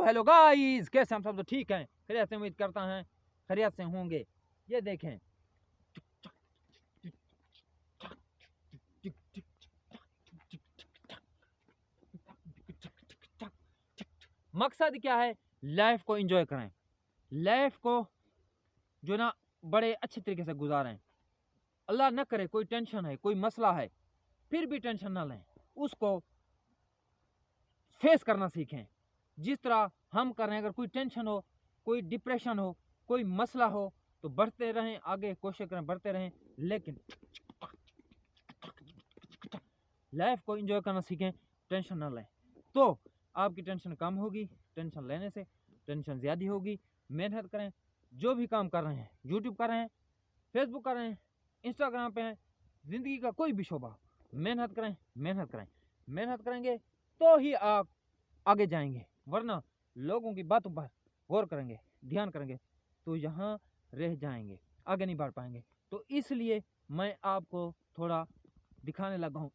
Hello guys, कैसे हम सब तो ठीक हैं, खैरियत से उम्मीद करता हैं खैरियत से होंगे। ये देखें, मकसद क्या है? लाइफ को एंजॉय करें, लाइफ को जो ना बड़े अच्छे तरीके से गुजारें। अल्लाह न करे कोई टेंशन है, कोई मसला है, फिर भी टेंशन ना लें, उसको फेस करना सीखें। जिस तरह हम कर रहे हैं, अगर कोई टेंशन हो, कोई डिप्रेशन हो, कोई मसला हो, तो बढ़ते रहें आगे, कोशिश करें बढ़ते रहें, लेकिन लाइफ को एंजॉय करना सीखें, टेंशन ना लें। तो आपकी टेंशन कम होगी, टेंशन लेने से टेंशन ज़्यादा होगी। मेहनत करें, जो भी काम कर रहे हैं, यूट्यूब कर रहे हैं, फेसबुक कर रहे हैं, इंस्टाग्राम पे हैं, ज़िंदगी का कोई भी शोबा, मेहनत करें, मेहनत करें। मेहनत करेंगे तो ही आप आगे जाएंगे, वरना लोगों की बातों पर गौर करेंगे, ध्यान करेंगे तो यहाँ रह जाएंगे, आगे नहीं बढ़ पाएंगे। तो इसलिए मैं आपको थोड़ा दिखाने लगा हूँ